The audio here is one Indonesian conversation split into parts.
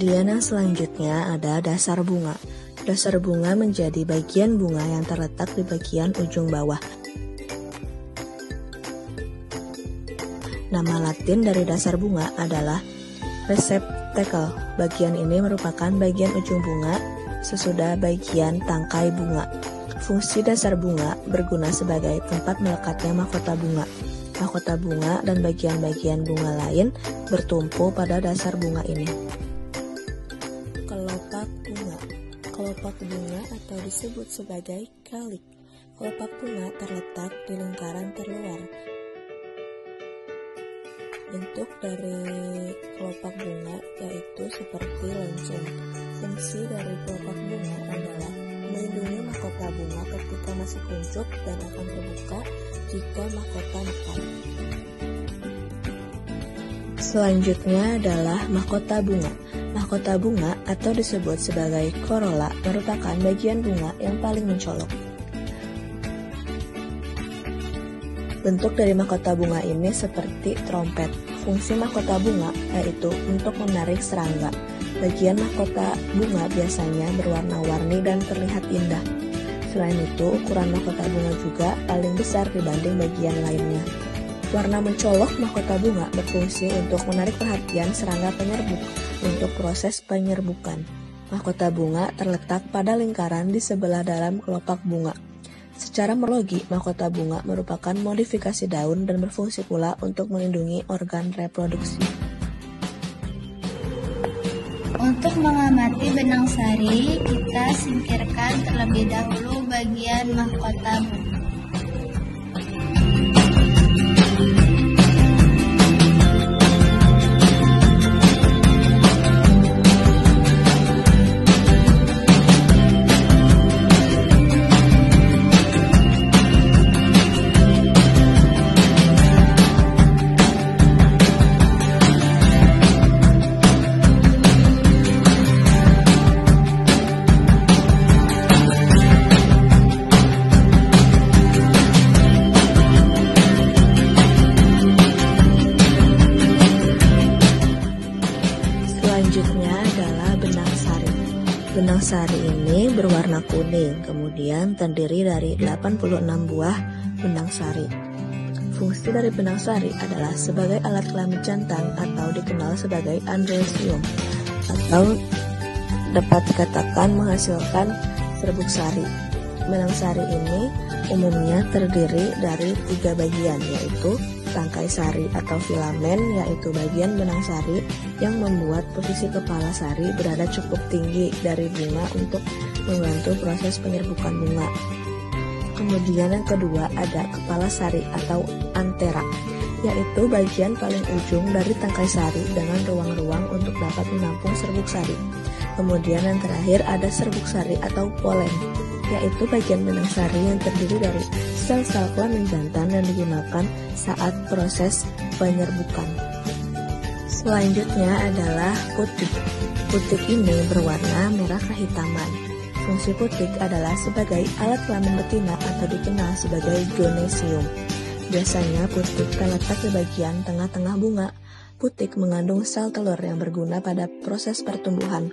Kemudian yang selanjutnya ada dasar bunga. Dasar bunga menjadi bagian bunga yang terletak di bagian ujung bawah. Nama Latin dari dasar bunga adalah receptacle. Bagian ini merupakan bagian ujung bunga sesudah bagian tangkai bunga. Fungsi dasar bunga berguna sebagai tempat melekatnya mahkota bunga. Mahkota bunga dan bagian-bagian bunga lain bertumpu pada dasar bunga ini. Kelopak bunga. Kelopak bunga atau disebut sebagai kalik. Kelopak bunga terletak di lingkaran terluar. Bentuk dari kelopak bunga yaitu seperti lonceng. Fungsi dari kelopak bunga adalah melindungi mahkota bunga ketika masih kuncup dan akan terbuka jika mahkota mekar. Selanjutnya adalah mahkota bunga. Mahkota bunga atau disebut sebagai corolla merupakan bagian bunga yang paling mencolok. Bentuk dari mahkota bunga ini seperti trompet. Fungsi mahkota bunga yaitu untuk menarik serangga. Bagian mahkota bunga biasanya berwarna-warni dan terlihat indah. Selain itu, ukuran mahkota bunga juga paling besar dibanding bagian lainnya. Warna mencolok mahkota bunga berfungsi untuk menarik perhatian serangga penyerbuk untuk proses penyerbukan. Mahkota bunga terletak pada lingkaran di sebelah dalam kelopak bunga. Secara morfologi, mahkota bunga merupakan modifikasi daun dan berfungsi pula untuk melindungi organ reproduksi. Untuk mengamati benang sari, kita singkirkan terlebih dahulu bagian mahkota bunga. Selanjutnya adalah benang sari. Benang sari ini berwarna kuning, kemudian terdiri dari 86 buah benang sari. Fungsi dari benang sari adalah sebagai alat kelamin jantan atau dikenal sebagai androsium, atau dapat dikatakan menghasilkan serbuk sari. Benang sari ini umumnya terdiri dari 3 bagian, yaitu tangkai sari atau filamen, yaitu bagian benang sari yang membuat posisi kepala sari berada cukup tinggi dari bunga untuk membantu proses penyerbukan bunga. Kemudian yang kedua ada kepala sari atau antera, yaitu bagian paling ujung dari tangkai sari dengan ruang-ruang untuk dapat menampung serbuk sari. Kemudian yang terakhir ada serbuk sari atau polen, yaitu bagian benang sari yang terdiri dari sel-sel kelamin jantan yang digunakan saat proses penyerbukan. Selanjutnya adalah putik. Putik ini berwarna merah kehitaman. Fungsi putik adalah sebagai alat kelamin betina atau dikenal sebagai gonesium. Biasanya putik terletak di bagian tengah-tengah bunga. Putik mengandung sel telur yang berguna pada proses pertumbuhan.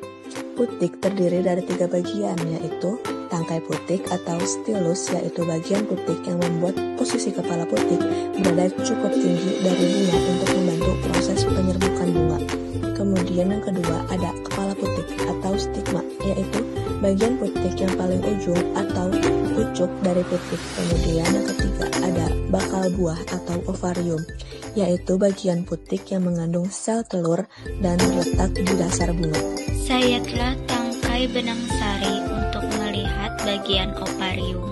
Putik terdiri dari 3 bagian, yaitu tangkai putik atau stilus, yaitu bagian putik yang membuat posisi kepala putik berada cukup tinggi dari bunga untuk membantu proses penyerbukan bunga. Kemudian yang kedua ada kepala putik atau stigma, yaitu bagian putik yang paling ujung atau pucuk dari putik. Kemudian yang ketiga ada bakal buah atau ovarium, yaitu bagian putik yang mengandung sel telur dan terletak di dasar bunga. Saya telah tangkai benang sari untuk melihat bagian ovarium.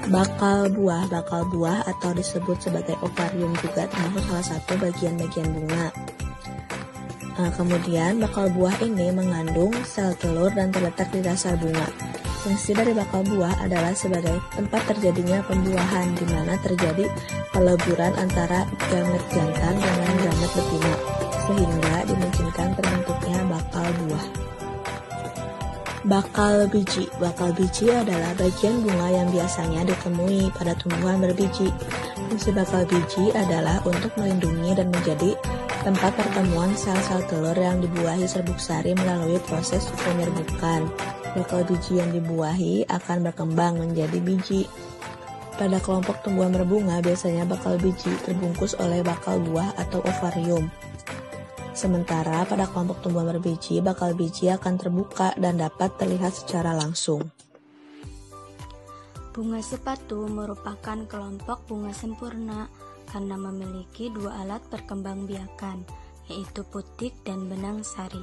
Bakal buah atau disebut sebagai ovarium juga termasuk salah satu bagian-bagian bunga. Nah, kemudian bakal buah ini mengandung sel telur dan terletak di dasar bunga. Fungsi dari bakal buah adalah sebagai tempat terjadinya pembuahan, di mana terjadi peleburan antara gamet jantan dengan gamet betina, sehingga dimungkinkan terbentuknya bakal buah. Bakal biji. Bakal biji adalah bagian bunga yang biasanya ditemui pada tumbuhan berbiji. Fungsi bakal biji adalah untuk melindungi dan menjadi tempat pertemuan sel-sel telur yang dibuahi serbuk sari melalui proses penyerbukan. Bakal biji yang dibuahi akan berkembang menjadi biji. Pada kelompok tumbuhan berbunga, biasanya bakal biji terbungkus oleh bakal buah atau ovarium. Sementara pada kelompok tumbuhan berbiji, bakal biji akan terbuka dan dapat terlihat secara langsung. Bunga sepatu merupakan kelompok bunga sempurna karena memiliki dua alat perkembangbiakan, yaitu putik dan benang sari.